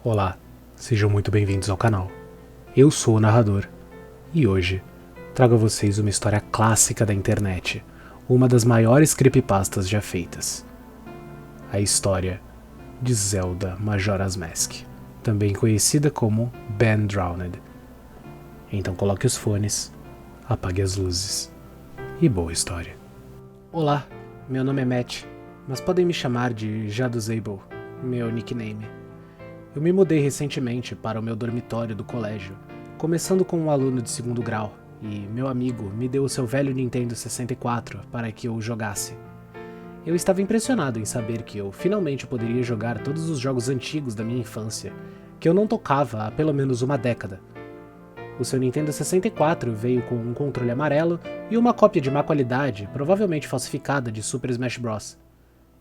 Olá, sejam muito bem-vindos ao canal. Eu sou o narrador e hoje trago a vocês uma história clássica da internet, uma das maiores creepypastas já feitas. A história de Zelda Majora's Mask, também conhecida como Ben Drowned. Então coloque os fones, apague as luzes e boa história. Olá, meu nome é Matt, mas podem me chamar de Jaduzable, meu nickname. Eu me mudei recentemente para o meu dormitório do colégio, começando com um aluno de segundo grau, e meu amigo me deu o seu velho Nintendo 64 para que eu o jogasse. Eu estava impressionado em saber que eu finalmente poderia jogar todos os jogos antigos da minha infância, que eu não tocava há pelo menos uma década. O seu Nintendo 64 veio com um controle amarelo e uma cópia de má qualidade, provavelmente falsificada, de Super Smash Bros.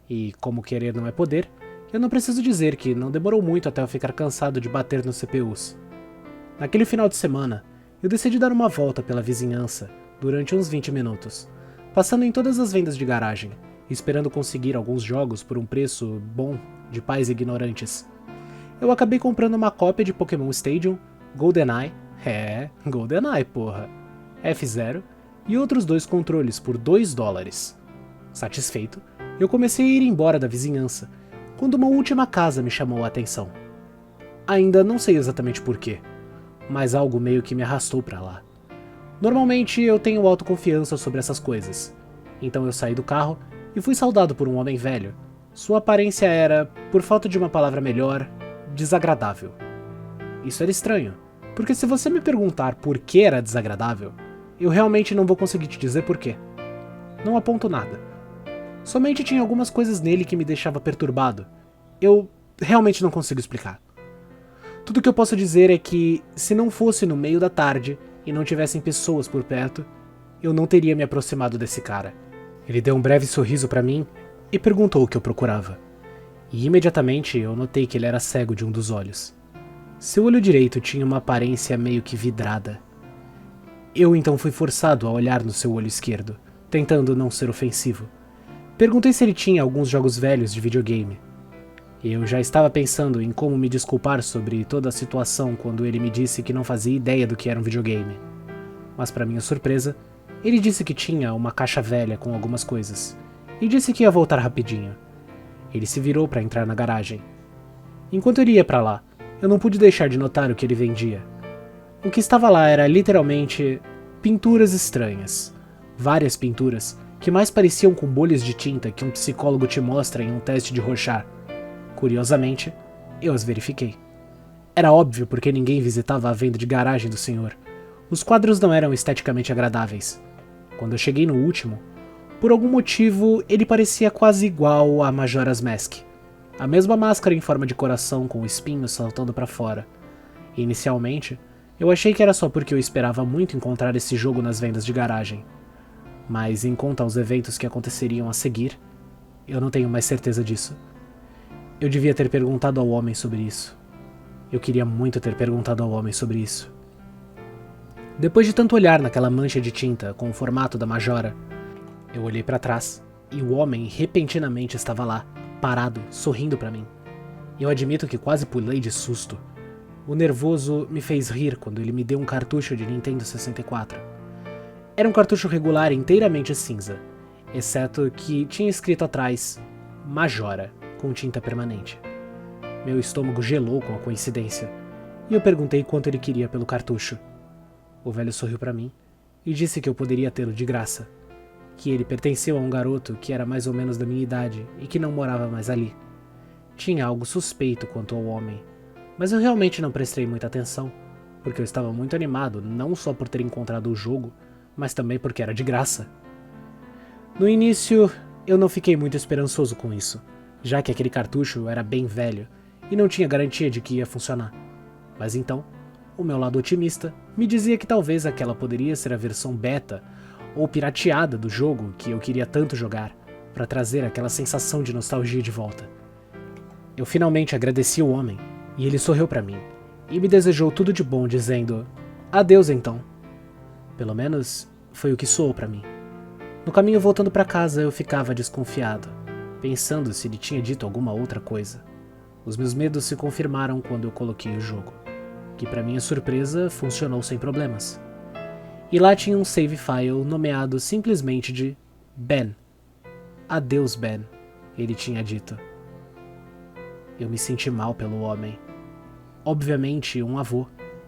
E, como querer não é poder, eu não preciso dizer que não demorou muito até eu ficar cansado de bater nos CPUs. Naquele final de semana, eu decidi dar uma volta pela vizinhança durante uns 20 minutos, passando em todas as vendas de garagem, esperando conseguir alguns jogos por um preço bom de pais ignorantes. Eu acabei comprando uma cópia de Pokémon Stadium, GoldenEye, GoldenEye porra, F-Zero e outros 2 controles por $2. Satisfeito, eu comecei a ir embora da vizinhança, quando uma última casa me chamou a atenção. Ainda não sei exatamente porquê, mas algo meio que me arrastou pra lá. Normalmente eu tenho autoconfiança sobre essas coisas, então eu saí do carro e fui saudado por um homem velho. Sua aparência era, por falta de uma palavra melhor, desagradável. Isso era estranho, porque se você me perguntar por que era desagradável, eu realmente não vou conseguir te dizer porquê. Não aponto nada. Somente tinha algumas coisas nele que me deixava perturbado. Eu realmente não consigo explicar. Tudo que eu posso dizer é que, se não fosse no meio da tarde e não tivessem pessoas por perto, eu não teria me aproximado desse cara. Ele deu um breve sorriso pra mim e perguntou o que eu procurava. E imediatamente eu notei que ele era cego de um dos olhos. Seu olho direito tinha uma aparência meio que vidrada. Eu então fui forçado a olhar no seu olho esquerdo, tentando não ser ofensivo. Perguntei se ele tinha alguns jogos velhos de videogame. Eu já estava pensando em como me desculpar sobre toda a situação quando ele me disse que não fazia ideia do que era um videogame. Mas para minha surpresa, ele disse que tinha uma caixa velha com algumas coisas, e disse que ia voltar rapidinho. Ele se virou para entrar na garagem. Enquanto ele ia para lá, eu não pude deixar de notar o que ele vendia. O que estava lá era literalmente pinturas estranhas. Várias pinturas que mais pareciam com bolhas de tinta que um psicólogo te mostra em um teste de Rorschach. Curiosamente, eu as verifiquei. Era óbvio porque ninguém visitava a venda de garagem do senhor. Os quadros não eram esteticamente agradáveis. Quando eu cheguei no último, por algum motivo ele parecia quase igual a Majora's Mask. A mesma máscara em forma de coração com espinhos saltando para fora. Inicialmente, eu achei que era só porque eu esperava muito encontrar esse jogo nas vendas de garagem. Mas, em conta aos eventos que aconteceriam a seguir, eu não tenho mais certeza disso. Eu devia ter perguntado ao homem sobre isso. Eu queria muito ter perguntado ao homem sobre isso. Depois de tanto olhar naquela mancha de tinta com o formato da Majora, eu olhei para trás e o homem repentinamente estava lá, parado, sorrindo para mim. Eu admito que quase pulei de susto. O nervoso me fez rir quando ele me deu um cartucho de Nintendo 64. Era um cartucho regular inteiramente cinza, exceto que tinha escrito atrás Majora, com tinta permanente. Meu estômago gelou com a coincidência, e eu perguntei quanto ele queria pelo cartucho. O velho sorriu para mim e disse que eu poderia tê-lo de graça, que ele pertenceu a um garoto que era mais ou menos da minha idade e que não morava mais ali. Tinha algo suspeito quanto ao homem, mas eu realmente não prestei muita atenção, porque eu estava muito animado não só por ter encontrado o jogo, mas também porque era de graça. No início, eu não fiquei muito esperançoso com isso, já que aquele cartucho era bem velho e não tinha garantia de que ia funcionar. Mas então, o meu lado otimista me dizia que talvez aquela poderia ser a versão beta ou pirateada do jogo que eu queria tanto jogar, para trazer aquela sensação de nostalgia de volta. Eu finalmente agradeci o homem, e ele sorriu para mim, e me desejou tudo de bom dizendo, adeus então. Pelo menos, foi o que soou pra mim. No caminho voltando pra casa eu ficava desconfiado, pensando se ele tinha dito alguma outra coisa. Os meus medos se confirmaram quando eu coloquei o jogo, que para minha surpresa funcionou sem problemas. E lá tinha um save file nomeado simplesmente de Ben. Adeus, Ben, ele tinha dito. Eu me senti mal pelo homem. Obviamente um avô,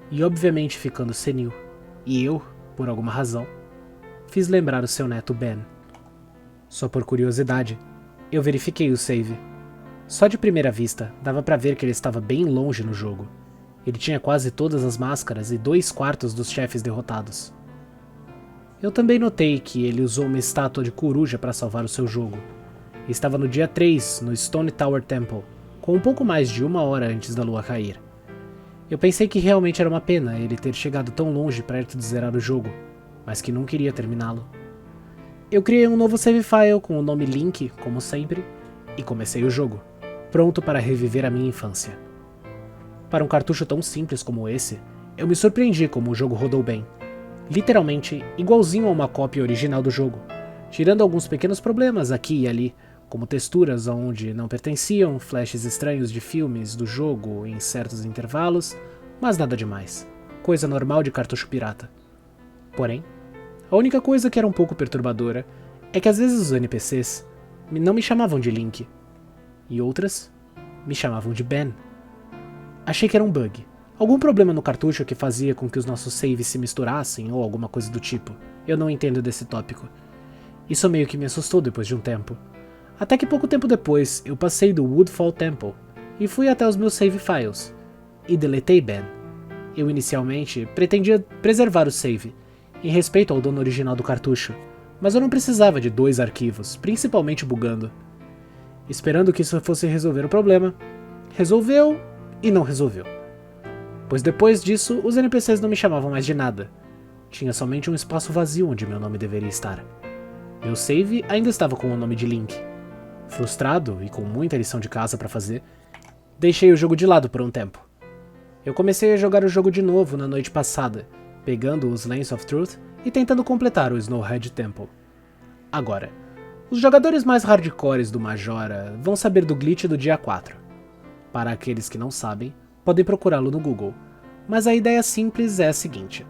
e obviamente ficando senil. E eu, por alguma razão, fiz lembrar o seu neto Ben. Só por curiosidade, eu verifiquei o save. Só de primeira vista, dava pra ver que ele estava bem longe no jogo. Ele tinha quase todas as máscaras e 2/4 dos chefes derrotados. Eu também notei que ele usou uma estátua de coruja para salvar o seu jogo. Estava no dia 3, no Stone Tower Temple, com um pouco mais de 1 hora antes da lua cair. Eu pensei que realmente era uma pena ele ter chegado tão longe perto de zerar o jogo, mas que não queria terminá-lo. Eu criei um novo save file com o nome Link, como sempre, e comecei o jogo, pronto para reviver a minha infância. Para um cartucho tão simples como esse, eu me surpreendi como o jogo rodou bem. Literalmente igualzinho a uma cópia original do jogo, tirando alguns pequenos problemas aqui e ali, como texturas onde não pertenciam, flashes estranhos de filmes do jogo em certos intervalos, mas nada demais. Coisa normal de cartucho pirata. Porém, a única coisa que era um pouco perturbadora é que às vezes os NPCs não me chamavam de Link, e outras me chamavam de Ben. Achei que era um bug. Algum problema no cartucho que fazia com que os nossos saves se misturassem ou alguma coisa do tipo. Eu não entendo desse tópico. Isso meio que me assustou depois de um tempo. Até que pouco tempo depois, eu passei do Woodfall Temple e fui até os meus save files. E deletei Ben. Eu inicialmente pretendia preservar o save, em respeito ao dono original do cartucho, mas eu não precisava de 2 arquivos, principalmente bugando. Esperando que isso fosse resolver o problema, resolveu e não resolveu. Pois depois disso, os NPCs não me chamavam mais de nada. Tinha somente um espaço vazio onde meu nome deveria estar. Meu save ainda estava com o nome de Link. Frustrado e com muita lição de casa para fazer, deixei o jogo de lado por um tempo. Eu comecei a jogar o jogo de novo na noite passada, pegando os Lens of Truth e tentando completar o Snowhead Temple. Agora, os jogadores mais hardcores do Majora vão saber do glitch do dia 4. Para aqueles que não sabem, podem procurá-lo no Google, mas a ideia simples é a seguinte.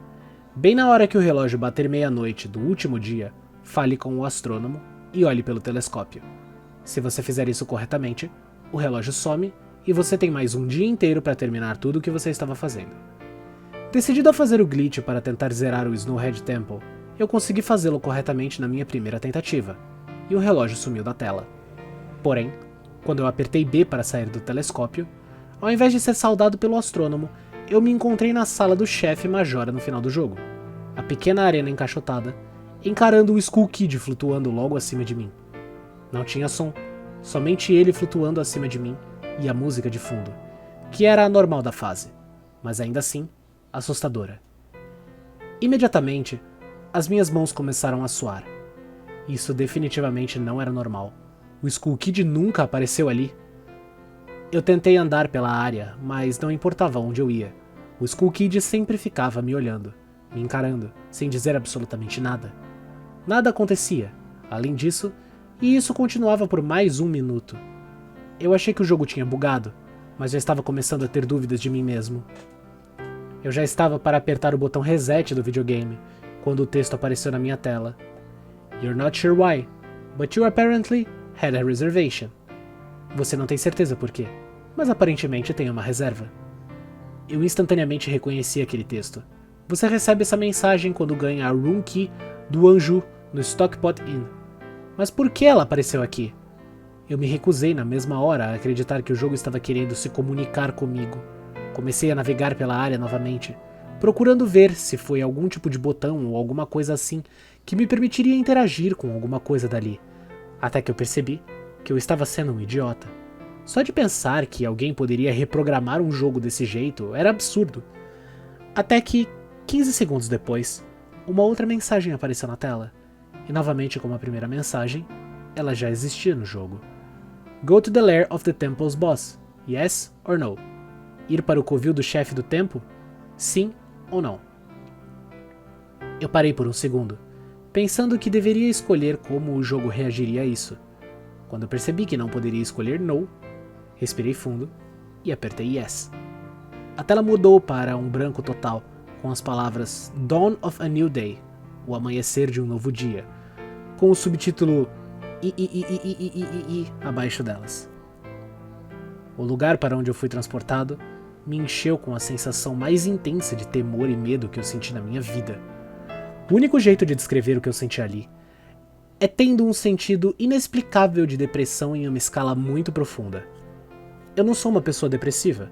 Bem na hora que o relógio bater meia-noite do último dia, fale com o astrônomo e olhe pelo telescópio. Se você fizer isso corretamente, o relógio some e você tem mais um dia inteiro para terminar tudo o que você estava fazendo. Decidido a fazer o glitch para tentar zerar o Snowhead Temple, eu consegui fazê-lo corretamente na minha primeira tentativa, e o relógio sumiu da tela. Porém, quando eu apertei B para sair do telescópio, ao invés de ser saudado pelo astrônomo, eu me encontrei na sala do chefe Majora no final do jogo, a pequena arena encaixotada, encarando o Skull Kid flutuando logo acima de mim. Não tinha som, somente ele flutuando acima de mim e a música de fundo, que era a normal da fase, mas ainda assim, assustadora. Imediatamente, as minhas mãos começaram a suar. Isso definitivamente não era normal. O Skull Kid nunca apareceu ali. Eu tentei andar pela área, mas não importava onde eu ia. O Skull Kid sempre ficava me olhando, me encarando, sem dizer absolutamente nada. Nada acontecia, além disso, e isso continuava por mais 1 minuto. Eu achei que o jogo tinha bugado, mas já estava começando a ter dúvidas de mim mesmo. Eu já estava para apertar o botão reset do videogame, quando o texto apareceu na minha tela. You're not sure why, but you apparently had a reservation. Você não tem certeza por quê, mas aparentemente tem uma reserva. Eu instantaneamente reconheci aquele texto. Você recebe essa mensagem quando ganha a Room Key do Anju no Stockpot Inn. Mas por que ela apareceu aqui? Eu me recusei na mesma hora a acreditar que o jogo estava querendo se comunicar comigo. Comecei a navegar pela área novamente, procurando ver se foi algum tipo de botão ou alguma coisa assim que me permitiria interagir com alguma coisa dali. Até que eu percebi que eu estava sendo um idiota. Só de pensar que alguém poderia reprogramar um jogo desse jeito era absurdo. Até que, 15 segundos depois, uma outra mensagem apareceu na tela. E novamente, como a primeira mensagem, ela já existia no jogo. Go to the lair of the temple's boss. Yes or no? Ir para o covil do chefe do templo? Sim ou não? Eu parei por um segundo, pensando que deveria escolher como o jogo reagiria a isso. Quando eu percebi que não poderia escolher no, respirei fundo e apertei Yes. A tela mudou para um branco total, com as palavras Dawn of a New Day, o amanhecer de um novo dia, com o subtítulo I abaixo delas. O lugar para onde eu fui transportado me encheu com a sensação mais intensa de temor e medo que eu senti na minha vida. O único jeito de descrever o que eu senti ali é tendo um sentido inexplicável de depressão em uma escala muito profunda. Eu não sou uma pessoa depressiva,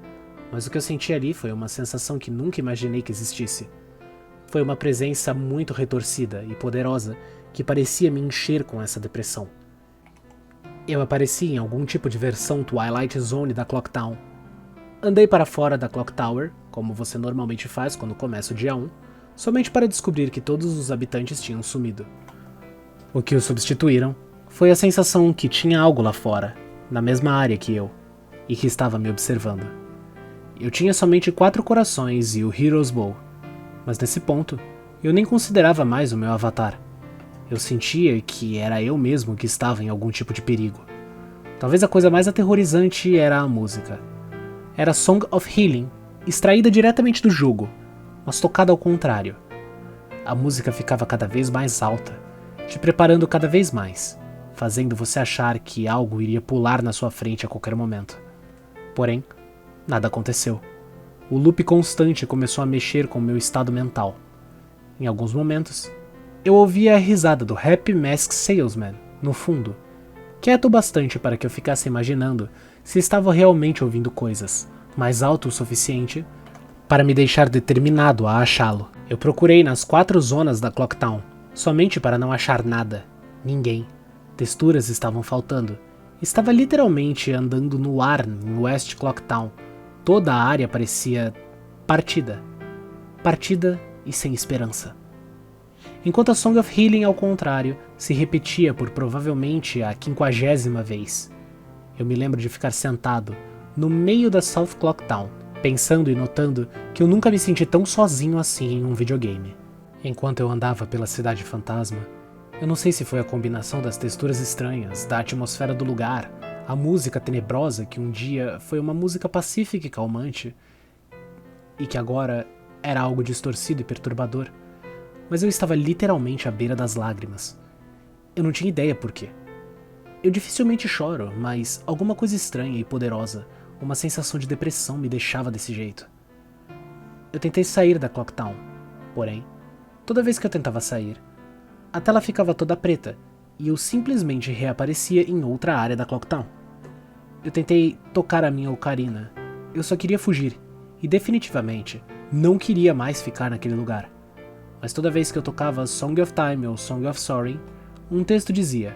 mas o que eu senti ali foi uma sensação que nunca imaginei que existisse. Foi uma presença muito retorcida e poderosa que parecia me encher com essa depressão. Eu apareci em algum tipo de versão Twilight Zone da Clock Town. Andei para fora da Clock Tower, como você normalmente faz quando começa o dia 1, somente para descobrir que todos os habitantes tinham sumido. O que o substituíram foi a sensação que tinha algo lá fora, na mesma área que eu, e que estava me observando. Eu tinha somente 4 corações e o Hero's Bow, mas nesse ponto, eu nem considerava mais o meu avatar. Eu sentia que era eu mesmo que estava em algum tipo de perigo. Talvez a coisa mais aterrorizante era a música. Era Song of Healing, extraída diretamente do jogo, mas tocada ao contrário. A música ficava cada vez mais alta, te preparando cada vez mais, fazendo você achar que algo iria pular na sua frente a qualquer momento. Porém, nada aconteceu. O loop constante começou a mexer com meu estado mental. Em alguns momentos, eu ouvia a risada do Happy Mask Salesman, no fundo, quieto o bastante para que eu ficasse imaginando se estava realmente ouvindo coisas, mais alto o suficiente para me deixar determinado a achá-lo. Eu procurei nas 4 zonas da Clock Town, somente para não achar nada, ninguém. Texturas estavam faltando. Estava literalmente andando no ar em West Clock Town. Toda a área parecia partida. Partida e sem esperança. Enquanto a Song of Healing, ao contrário, se repetia por provavelmente a 50ª vez. Eu me lembro de ficar sentado, no meio da South Clock Town, pensando e notando que eu nunca me senti tão sozinho assim em um videogame. Enquanto eu andava pela cidade fantasma, eu não sei se foi a combinação das texturas estranhas, da atmosfera do lugar, a música tenebrosa que um dia foi uma música pacífica e calmante, e que agora era algo distorcido e perturbador, mas eu estava literalmente à beira das lágrimas. Eu não tinha ideia por quê. Eu dificilmente choro, mas alguma coisa estranha e poderosa, uma sensação de depressão me deixava desse jeito. Eu tentei sair da Clock Town, porém, toda vez que eu tentava sair, a tela ficava toda preta e eu simplesmente reaparecia em outra área da Clock Town. Eu tentei tocar a minha ocarina, eu só queria fugir e definitivamente não queria mais ficar naquele lugar. Mas toda vez que eu tocava Song of Time ou Song of Sorry, um texto dizia: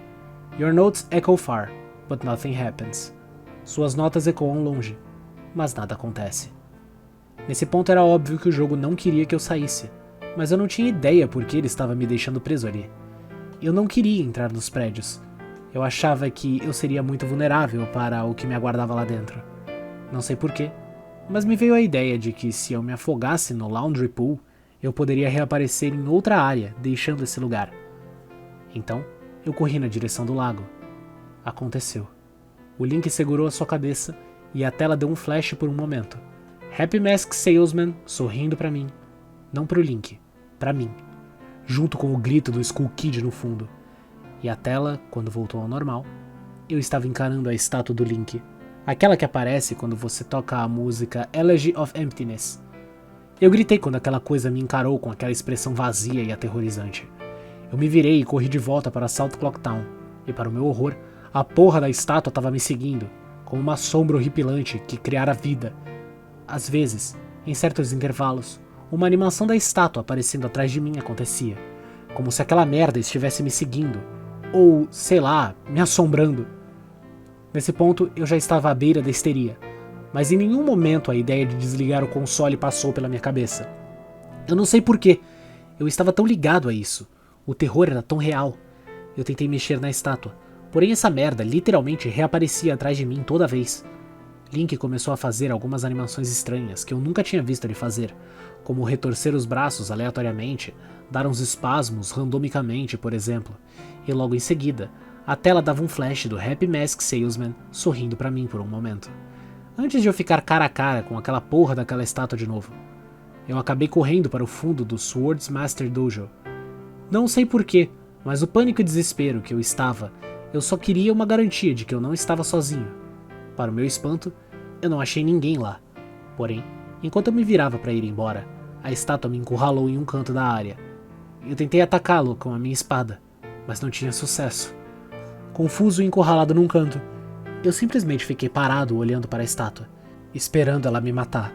Your notes echo far, but nothing happens. Suas notas ecoam longe, mas nada acontece. Nesse ponto era óbvio que o jogo não queria que eu saísse, mas eu não tinha ideia por que ele estava me deixando preso ali. Eu não queria entrar nos prédios. Eu achava que eu seria muito vulnerável para o que me aguardava lá dentro. Não sei porquê, mas me veio a ideia de que se eu me afogasse no Laundry Pool, eu poderia reaparecer em outra área, deixando esse lugar. Então, eu corri na direção do lago. Aconteceu. O Link segurou a sua cabeça e a tela deu um flash por um momento. Happy Mask Salesman sorrindo pra mim. Não pro Link, pra mim. Junto com o grito do Skull Kid no fundo. E a tela, quando voltou ao normal, eu estava encarando a estátua do Link. Aquela que aparece quando você toca a música Elegy of Emptiness. Eu gritei quando aquela coisa me encarou com aquela expressão vazia e aterrorizante. Eu me virei e corri de volta para South Clock Town, e para o meu horror, a porra da estátua estava me seguindo, como uma sombra horripilante que criara vida. Às vezes, em certos intervalos, uma animação da estátua aparecendo atrás de mim acontecia, como se aquela merda estivesse me seguindo, ou, sei lá, me assombrando. Nesse ponto, eu já estava à beira da histeria. Mas em nenhum momento a ideia de desligar o console passou pela minha cabeça. Eu não sei porquê. Eu estava tão ligado a isso. O terror era tão real. Eu tentei mexer na estátua. Porém essa merda literalmente reaparecia atrás de mim toda vez. Link começou a fazer algumas animações estranhas que eu nunca tinha visto ele fazer. Como retorcer os braços aleatoriamente, dar uns espasmos randomicamente, por exemplo. E logo em seguida, a tela dava um flash do Happy Mask Salesman sorrindo pra mim por um momento. Antes de eu ficar cara a cara com aquela porra daquela estátua de novo, eu acabei correndo para o fundo do Swordsmaster Dojo. Não sei porquê, mas o pânico e desespero que eu estava, eu só queria uma garantia de que eu não estava sozinho. Para o meu espanto, eu não achei ninguém lá. Porém, enquanto eu me virava para ir embora, a estátua me encurralou em um canto da área. Eu tentei atacá-lo com a minha espada, mas não tinha sucesso. Confuso e encurralado num canto, eu simplesmente fiquei parado olhando para a estátua, esperando ela me matar.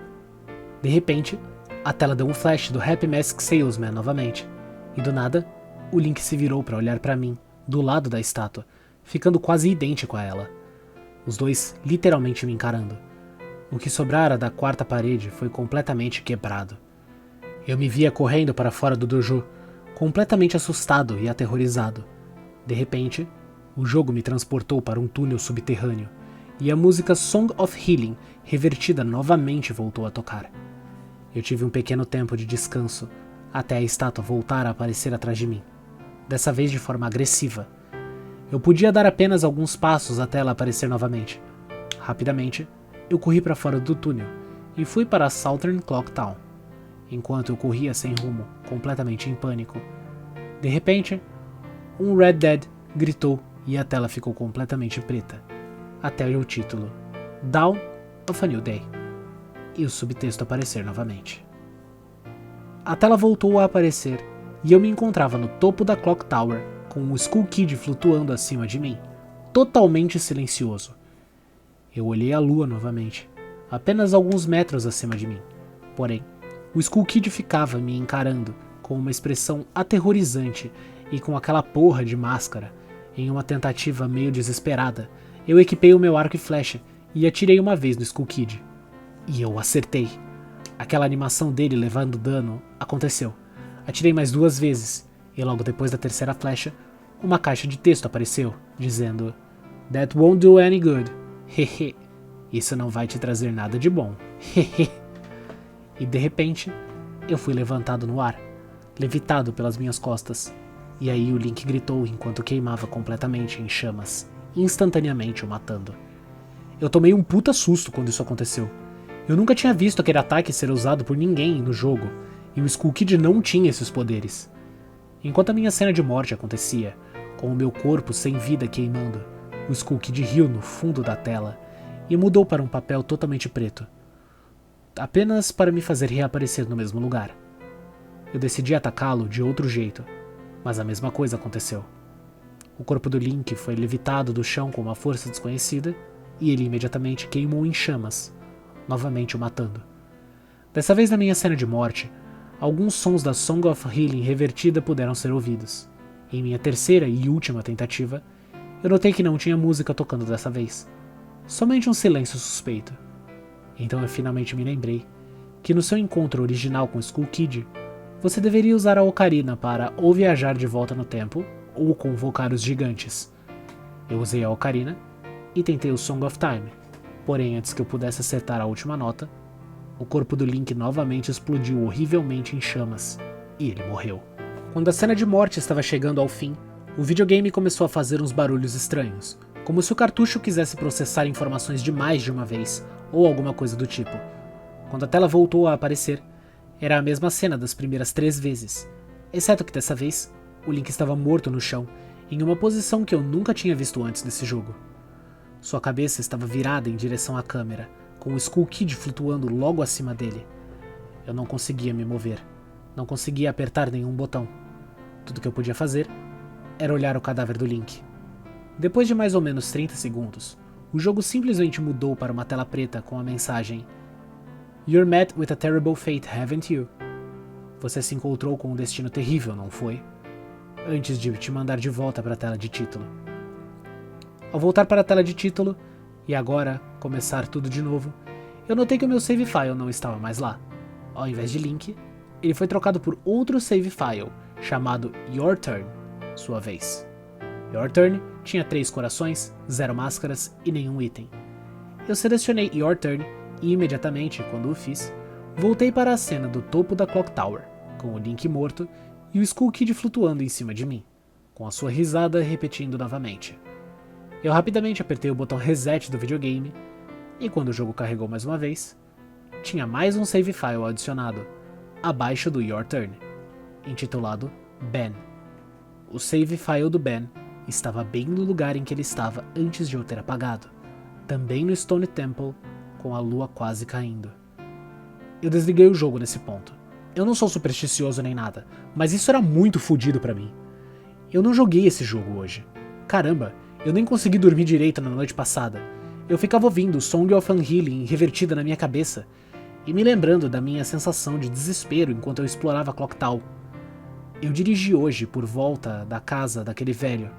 De repente, a tela deu um flash do Happy Mask Salesman novamente, e do nada, o Link se virou para olhar para mim, do lado da estátua, ficando quase idêntico a ela. Os dois literalmente me encarando. O que sobrara da quarta parede foi completamente quebrado. Eu me via correndo para fora do dojo, completamente assustado e aterrorizado. De repente, o jogo me transportou para um túnel subterrâneo, e a música Song of Healing, revertida novamente, voltou a tocar. Eu tive um pequeno tempo de descanso, até a estátua voltar a aparecer atrás de mim, dessa vez de forma agressiva. Eu podia dar apenas alguns passos até ela aparecer novamente. Rapidamente, eu corri para fora do túnel e fui para Southern Clock Town. Enquanto eu corria sem rumo, completamente em pânico, de repente, um Red Dead gritou e a tela ficou completamente preta, até o título Dawn of a New Day e o subtexto aparecer novamente. A tela voltou a aparecer e eu me encontrava no topo da Clock Tower com o Skull Kid flutuando acima de mim, totalmente silencioso. Eu olhei a lua novamente, apenas alguns metros acima de mim, porém, o Skull Kid ficava me encarando com uma expressão aterrorizante e com aquela porra de máscara. Em uma tentativa meio desesperada, eu equipei o meu arco e flecha e atirei uma vez no Skull Kid. E eu acertei. Aquela animação dele levando dano aconteceu. Atirei mais 2 vezes, e logo depois da terceira flecha, uma caixa de texto apareceu, dizendo: "That won't do any good. Hehe. Isso não vai te trazer nada de bom. Hehe." E de repente, eu fui levantado no ar, levitado pelas minhas costas. E aí o Link gritou enquanto queimava completamente em chamas, instantaneamente o matando. Eu tomei um puta susto quando isso aconteceu. Eu nunca tinha visto aquele ataque ser usado por ninguém no jogo, e o Skull Kid não tinha esses poderes. Enquanto a minha cena de morte acontecia, com o meu corpo sem vida queimando, o Skull Kid riu no fundo da tela e mudou para um papel totalmente preto, apenas para me fazer reaparecer no mesmo lugar. Eu decidi atacá-lo de outro jeito, mas a mesma coisa aconteceu. O corpo do Link foi levitado do chão com uma força desconhecida e ele imediatamente queimou em chamas, novamente o matando. Dessa vez na minha cena de morte, alguns sons da Song of Healing revertida puderam ser ouvidos. Em minha terceira e última tentativa, eu notei que não tinha música tocando dessa vez, somente um silêncio suspeito. Então eu finalmente me lembrei que no seu encontro original com Skull Kid, você deveria usar a ocarina para ou viajar de volta no tempo, ou convocar os gigantes. Eu usei a ocarina e tentei o Song of Time, porém antes que eu pudesse acertar a última nota, o corpo do Link novamente explodiu horrivelmente em chamas, e ele morreu. Quando a cena de morte estava chegando ao fim, o videogame começou a fazer uns barulhos estranhos, como se o cartucho quisesse processar informações demais de uma vez, ou alguma coisa do tipo. Quando a tela voltou a aparecer, era a mesma cena das primeiras 3 vezes, exceto que dessa vez, o Link estava morto no chão, em uma posição que eu nunca tinha visto antes desse jogo. Sua cabeça estava virada em direção à câmera, com o Skull Kid flutuando logo acima dele. Eu não conseguia me mover, não conseguia apertar nenhum botão. Tudo que eu podia fazer era olhar o cadáver do Link. Depois de mais ou menos 30 segundos, o jogo simplesmente mudou para uma tela preta com a mensagem: "You're met with a terrible fate, haven't you?" Você se encontrou com um destino terrível, não foi? Antes de te mandar de volta para a tela de título. Ao voltar para a tela de título, e agora começar tudo de novo, eu notei que o meu save file não estava mais lá. Ao invés de Link, ele foi trocado por outro save file, chamado Your Turn, sua vez. Your Turn tinha 3 corações, 0 máscaras e nenhum item. Eu selecionei Your Turn e imediatamente, quando o fiz, voltei para a cena do topo da Clock Tower, com o Link morto e o Skull Kid flutuando em cima de mim, com a sua risada repetindo novamente. Eu rapidamente apertei o botão reset do videogame, E quando o jogo carregou mais uma vez, tinha mais um save file adicionado, abaixo do Your Turn, intitulado Ben. O save file do Ben estava bem no lugar em que ele estava antes de eu ter apagado, também no Stone Temple, com a lua quase caindo. Eu desliguei o jogo nesse ponto. Eu não sou supersticioso nem nada, mas isso era muito fodido pra mim. Eu não joguei esse jogo hoje. Caramba, eu nem consegui dormir direito na noite passada. Eu ficava ouvindo Song of Unhealing revertida na minha cabeça e me lembrando da minha sensação de desespero enquanto eu explorava Clock Tower. Eu dirigi hoje por volta da casa daquele velho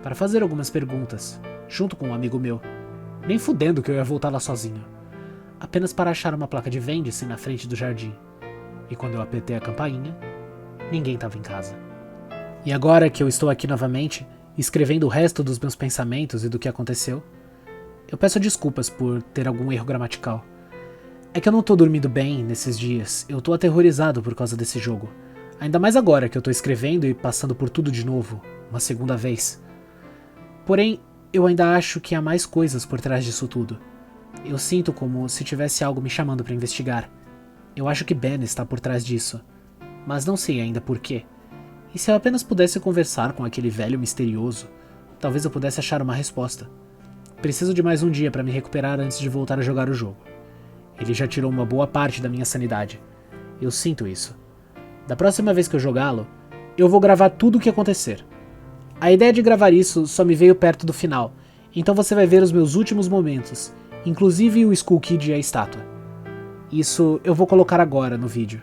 para fazer algumas perguntas, junto com um amigo meu. Nem fudendo que eu ia voltar lá sozinho. Apenas para achar uma placa de vende-se na frente do jardim. E quando eu apertei a campainha, ninguém estava em casa. E agora que eu estou aqui novamente, escrevendo o resto dos meus pensamentos e do que aconteceu, eu peço desculpas por ter algum erro gramatical. É que eu não tô dormindo bem nesses dias, eu tô aterrorizado por causa desse jogo. Ainda mais agora que eu tô escrevendo e passando por tudo de novo, uma segunda vez. Porém, eu ainda acho que há mais coisas por trás disso tudo. Eu sinto como se tivesse algo me chamando para investigar. Eu acho que Ben está por trás disso, mas não sei ainda por quê. E se eu apenas pudesse conversar com aquele velho misterioso, talvez eu pudesse achar uma resposta. Preciso de mais um dia para me recuperar antes de voltar a jogar o jogo. Ele já tirou uma boa parte da minha sanidade. Eu sinto isso. Da próxima vez que eu jogá-lo, eu vou gravar tudo o que acontecer. A ideia de gravar isso só me veio perto do final, então você vai ver os meus últimos momentos, inclusive o Skull Kid e a estátua. Isso eu vou colocar agora no vídeo.